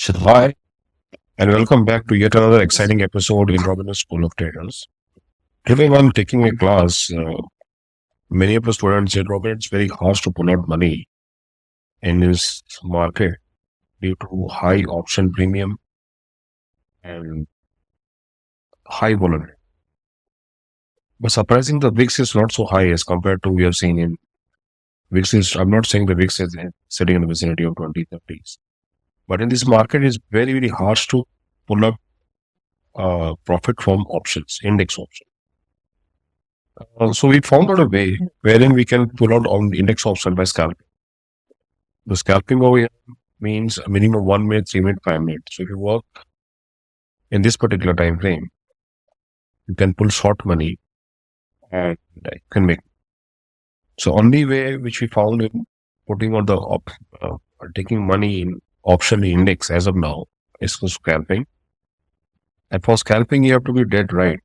So, hi, and welcome back to yet another exciting episode in Robin's School of Traders. Today, I'm taking a class. Many of the students said, Robin, it's very hard to pull out money in this market due to high option premium and high volatility. But surprising, the VIX is not so high as compared to we have seen in VIX. I'm not saying the VIX is sitting in the vicinity of 2030s, but in this market, it's very, very hard to pull up profit from options, index options. So we found out a way wherein we can pull out on index option by scalping. The scalping over here means a minimum 1 minute, 3 minute, 5 minutes. So if you work in this particular time frame, you can pull short money and you can make. So only way which we found in putting on the taking money in option index as of now is for scalping. And for scalping, you have to be dead right.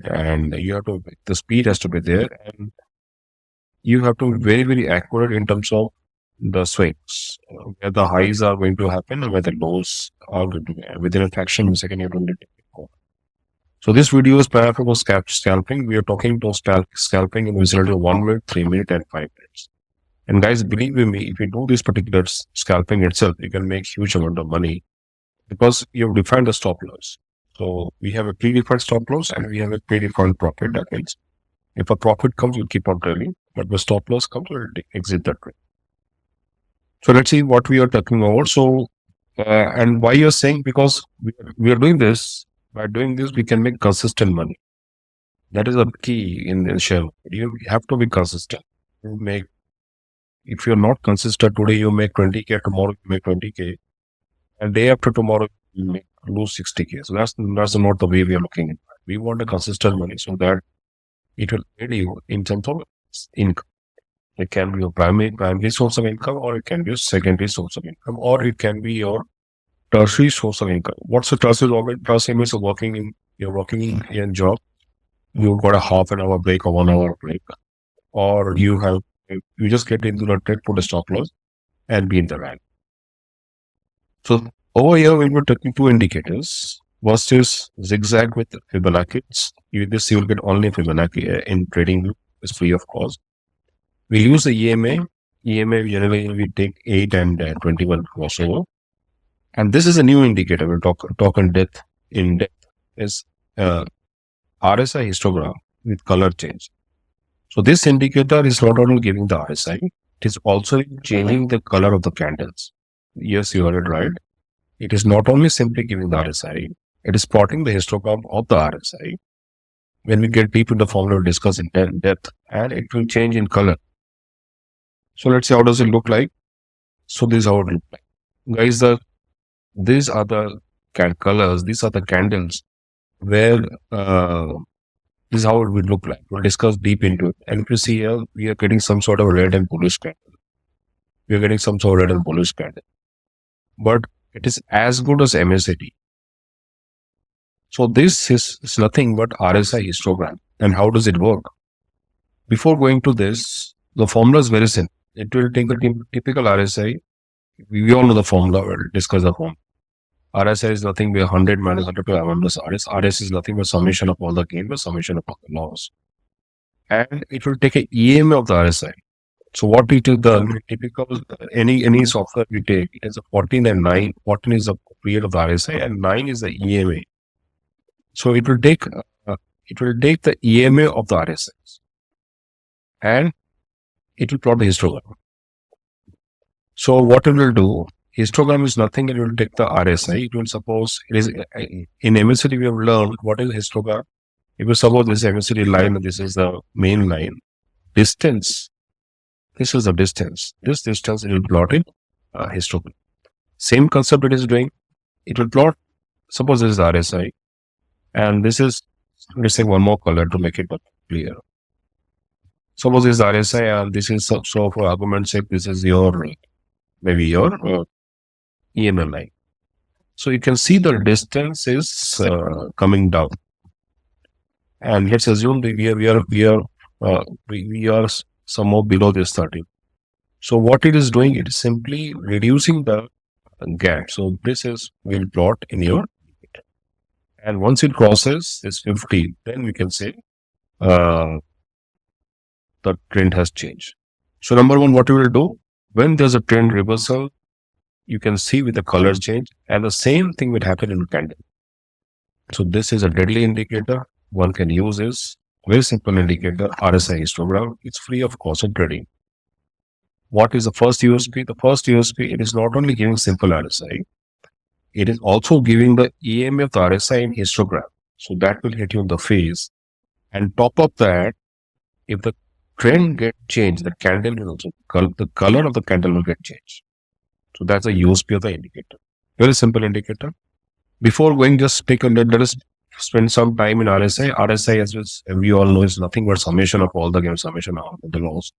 And you have to, the speed has to be there, and you have to be very, very accurate in terms of the swings, where the highs are going to happen and where the lows are going to be. Within a fraction of a second, you have to take it. So this video is planned for scalping. We are talking to scalping in the vicinity of 1 minute, 3 minutes, and 5 minutes. And guys, believe me, if you do this particular scalping itself, you can make huge amount of money because you have defined the stop loss. So we have a predefined stop loss and we have a predefined profit. That means if a profit comes, you keep on trailing, but the stop loss comes, you exit that trade. So let's see what we are talking about. So, and why you're saying, because we are doing this, by doing this, we can make consistent money. That is a key in the share. You have to be consistent. You make, if you're not consistent today, you make 20K, tomorrow you make 20K, and day after tomorrow, you lose 60K. So that's not the way we are looking at it. We want a consistent money so that it will aid you in terms of income. It can be your primary source of income, or it can be your secondary source of income, or it can be your tertiary source of income. What's the tertiary of it? Tertiary means you're working in a job, you've got a half an hour break or 1 hour break, or you just get into the trade, put a stop loss, and be in the rank. So over here, we were taking two indicators. First is zigzag with Fibonacci. This you will get only Fibonacci in trading. It's free of cost. We use the EMA. EMA generally we take 8 and 21 crossover. And this is a new indicator. We'll talk in depth. Is RSI histogram with color change. So this indicator is not only giving the RSI, it is also changing the color of the candles. Yes, you heard it right. It is not only simply giving the RSI, it is plotting the histogram of the RSI. When we get deep in the formula, we'll discuss in depth, and it will change in color. So let's see how does it look like. So this is how it looks like. Guys, these are the colors, these are the candles where this is how it would look like. We'll discuss deep into it. And if you see here, we are getting some sort of red and bullish candle. We are getting some sort of red and bullish candle. But it is as good as MACD. So this is nothing but RSI histogram. And how does it work? Before going to this, the formula is very simple. It will take the typical RSI. We all know the formula. We'll discuss the formula. RSI is nothing but 100 minus 100 to 1 plus RS. RS is nothing but summation of all the gain but summation of all the loss. And it will take an EMA of the RSI. So what it is the typical, any software we take, it is a 14 and 9. 14 is the period of the RSI and 9 is the EMA. So it will take the EMA of the RSIs and it will plot the histogram. So what it will do, histogram is nothing, it will take the RSI. It will suppose it is in MACD we have learned what is histogram. If you suppose this is MACD line and this is the main line, distance, this is the distance. This distance it will plot in histogram. Same concept it is doing. It will plot, suppose this is the RSI and this is, let's say one more color to make it clear. Suppose this is RSI and this is, so for argument's sake, this is maybe your EMA line. So you can see the distance is coming down. And let's assume that we are somewhat below this 30. So what it is doing, it is simply reducing the gap. So this is we'll plot in your, and once it crosses this 50, then we can say uh, the trend has changed. So number one, what you will do when there's a trend reversal, you can see with the color change, and the same thing will happen in candle. So this is a deadly indicator. One can use is very simple indicator, RSI histogram. It's free of cost of trading. What is the first USP? The first USP, it is not only giving simple RSI, it is also giving the EMA of the RSI in histogram. So that will hit you in the face. And top of that, if the trend get changed, the candle will also, the color of the candle will get changed. So that's a USP of the indicator. Very simple indicator. Before going, just take a let us spend some time in RSI. RSI, as we all know, is nothing but summation of all the gains, summation of the loss.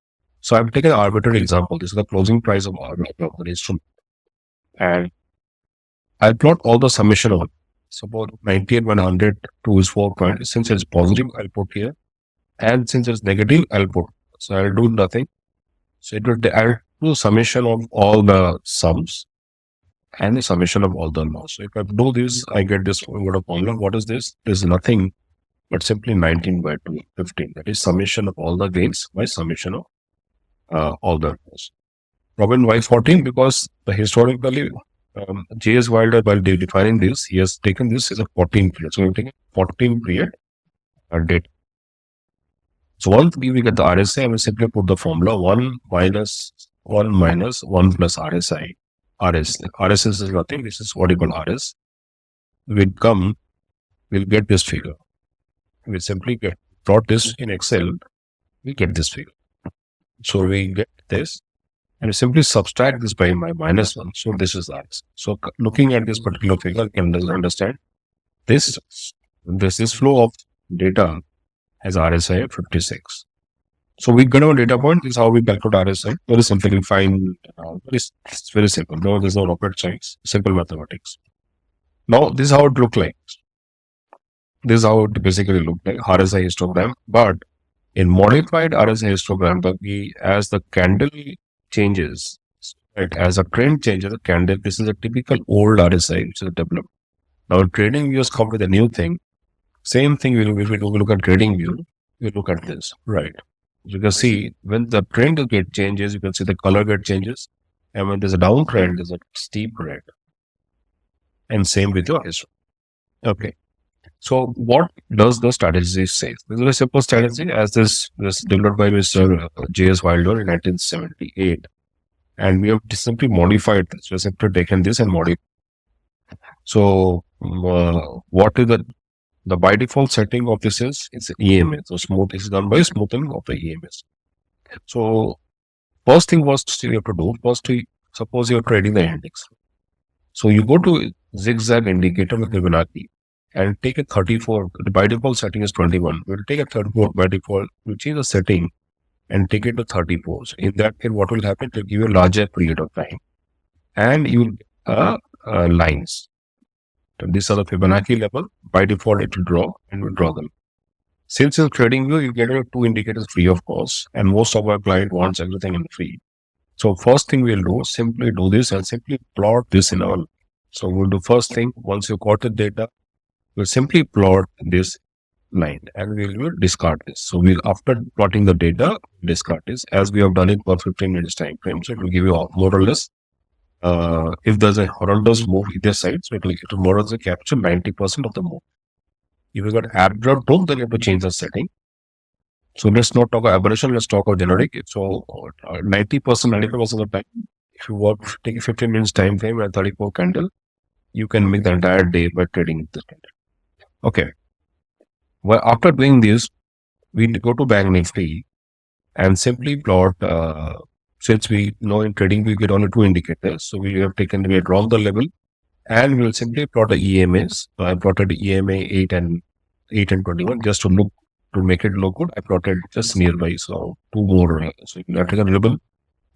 So I've taken an arbitrary example. This is the closing price of the instrument. And I'll plot all the summation of it. Suppose 90 and 100, 2 is 4 points. Since it's positive, I'll put here. And since it's negative, I'll put. So I'll do nothing. So I'll do summation of all the sums and the summation of all the loss. So if I do this, I get this word of formula. What is this? This is nothing but simply 19 by 2, 15. That is summation of all the gains by summation of all the loss. Robin, why 14? Because historically, J.S. Wilder, while defining this, he has taken this as a 14 period. So we're taking 14 period date. So once we get the RSI, I will simply put the formula 1 minus 1 plus RSI. RS is nothing. This is what you call RS. We'll get this figure. We simply plot this in Excel. We get this figure. So we get this, and we simply subtract this by my -1. So this is RS. So looking at this particular figure, you can understand this flow of data has RSI at 56. So we get our data point. This is how we calculate RSI. Very simple. We find it's very simple. No, there's no rocket science. Simple mathematics. Now this is how it looked like. This is how it basically looked like RSI histogram. But in modified RSI histogram, as the candle changes, right, as a trend changes, the candle. This is a typical old RSI which is developed. Now in trading views come with a new thing. Same thing. If we look at trading view, we look at this, right? You can see when the trend get changes, you can see the color get changes. And when there's a downtrend, there's a steep red. And same with your history. Okay. So what does the strategy say? This is a simple strategy as this developed by Mr. J.S. Wilder in 1978. And we have simply modified this. We have simply taken this and modified. So what is the by default setting of this is it's EMA. So this is done by smoothing of the EMS. So first thing was you have to do, suppose you're trading the index. So you go to zigzag indicator with Fibonacci and take a 34. The by default setting is 21. We'll take a 34 by default. We'll change the setting and take it to 34. So in that case, what will happen? It will give you a larger period of time. And you lines. So these are the Fibonacci level. By default, it will draw and we'll draw them. Since in trading view, you get 2 indicators free of cost, and most of our client wants everything in free. So first thing we'll do, simply do this and simply plot this in our. So we'll do first thing, once you got the data, we'll simply plot this line and we will discard this. So after plotting the data, discard this as we have done it for 15 minutes time frame. So it will give you more or less. If there's a horizontal move either side, so it will more or less capture 90% of the move. If you got abrupt move, then you have to change the setting. So let's not talk about aberration, let's talk about generic. So 90%, 95% of the time, if you take a 15 minutes time frame and 34 candle, you can make the entire day by trading this candle. Okay. Well, after doing this, we go to Bank Nifty and simply plot. Since we know in trading we get only 2 indicators, so we have drawn the level, and we will simply plot the EMAs. So I plotted EMA 8 and 21 just to make it look good. I plotted just nearby, so 2 more. So you have taken a level.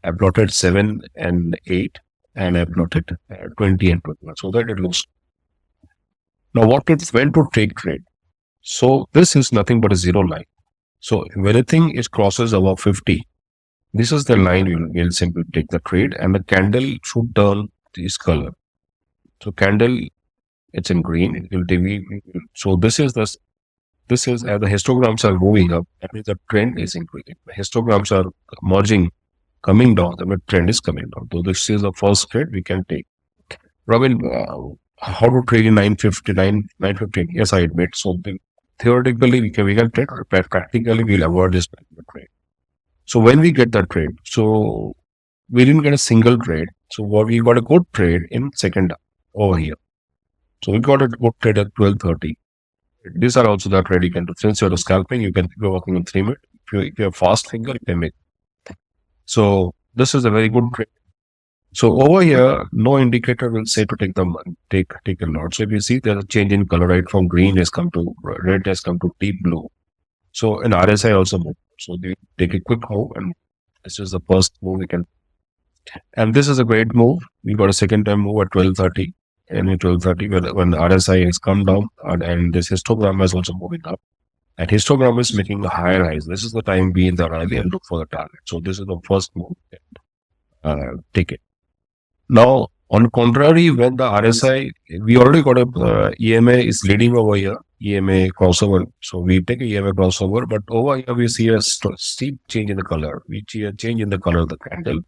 I plotted 7 and 8, and I plotted 20 and 21, so that it looks. Now, when to take trade? So this is nothing but a zero line. So if anything crosses above 50, this is the line we'll simply take the trade, and the candle should turn this color. So candle, it's in green. It will TV. So this is as the histograms are moving up. That means the trend is increasing. The histograms are merging, coming down. The trend is coming down. So this is the first trade we can take. Robin, how to trade in 959, 915? Yes, I admit. So theoretically, we can trade, but practically, we'll avoid this trade. So when we get that trade, so we didn't get a single trade. So what we got a good trade in second over here. So we got a good trade at 12:30. These are also the trade you can do. Since you're scalping, you can be working in 3 minutes. If you're fast finger, you can make. So this is a very good trade. So over here, no indicator will say to take the money, take a lot. So if you see there's a change in color, right? From green has come to red, has come to deep blue. So in RSI also move. So they take a quick move, and this is the first move we can. And this is a great move. We got a second time move at 12:30. And at 12:30, when the RSI has come down, and this histogram is also moving up. And histogram is making a higher highs. This is the time be in the rally and look for the target. So this is the first move. Take it. Now, on contrary, when the RSI, we already got a EMA is leading over here, EMA crossover. So we take a EMA crossover, but over here we see a steep change in the color. We see a change in the color of the candle.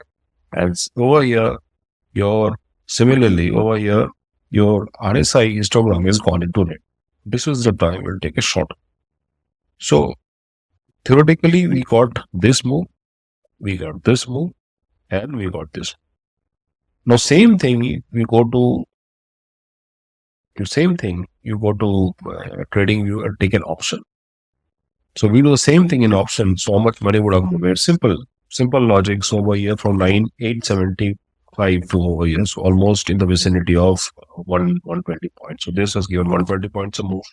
And over here, similarly over here, your RSI histogram is gone into red. This is the time we'll take a short. So theoretically, we got this move, we got this move, and we got this. Now, same thing, you go to trading view and take an option. So we do the same thing in option. So how much money would have made? Simple logic. So over here from 9,875 to over here, so almost in the vicinity of 120 points. So this has given 120 points a move.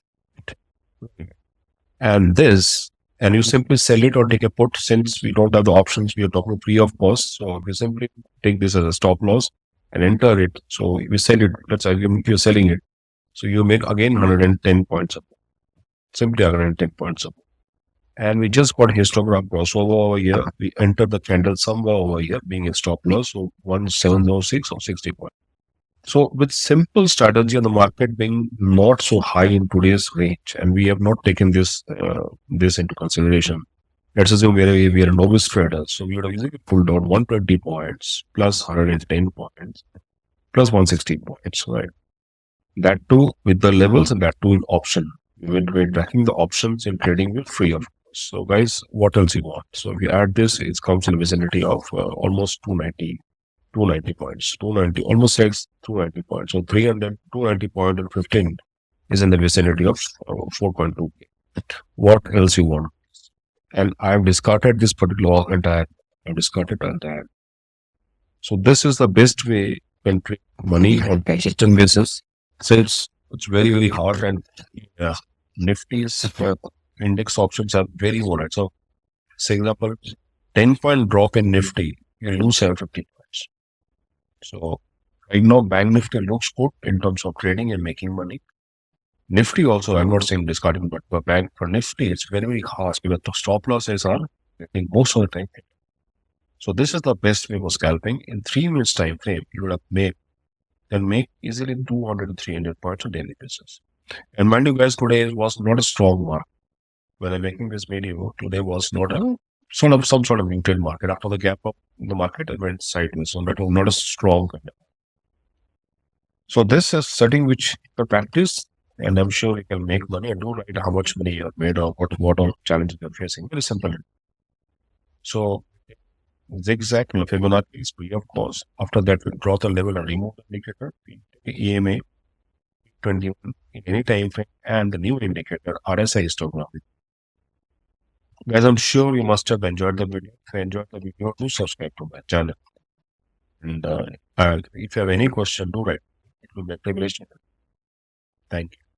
And you simply sell it or take a put. Since we don't have the options, we are talking free of cost. So we simply take this as a stop loss and enter it. So we sell it. Let's assume you're selling it. So you make again 110 points up. Simply 110 points up. And we just got histogram crossover over here. We enter the candle somewhere over here, being a stop loss. So 1706 or 60 points. So with simple strategy on the market being not so high in today's range, and we have not taken this into consideration. Let's assume we are a novice trader. So we would have easily pulled out 120 points plus 110 points plus 160 points, right? That too with the levels and that too in option. We're tracking the options in trading with free of cost. So guys, what else you want? So if you add this, it comes in the vicinity of almost 290 points, 290, almost 290 points. So 290 point and 15 is in the vicinity of 4.2. What else you want? And I've discarded this particular entire. So this is the best way you can trade money on consistent basis. So it's very, very hard, and Nifty's index options are very volatile. So, for example, 10-point drop in Nifty, you lose 750 points. So right now, Bank Nifty looks good in terms of trading and making money. Nifty also, I'm not saying discarding, but for Nifty, it's very, very harsh because the stop losses are getting most of the time. So this is the best way for scalping. In 3 minutes time frame, you would have make easily 200 to 300 points on daily basis. And mind you guys, today was not a strong market. When I'm making this video, today was not some sort of muted market. After the gap up in the market, it went sideways. So that was not a strong kind of. So this is setting which you practice, and I'm sure you can make money and do write how much money you have made or what all challenges you're facing. Very simple. So zigzag Fibonacci is free of course. After that, we draw the level and remove the indicator. EMA 21 in any time frame, and the new indicator RSI histogram. Guys, I'm sure you must have enjoyed the video. If you enjoyed the video, do subscribe to my channel. And if you have any question, do write. It will be a privilege. Thank you.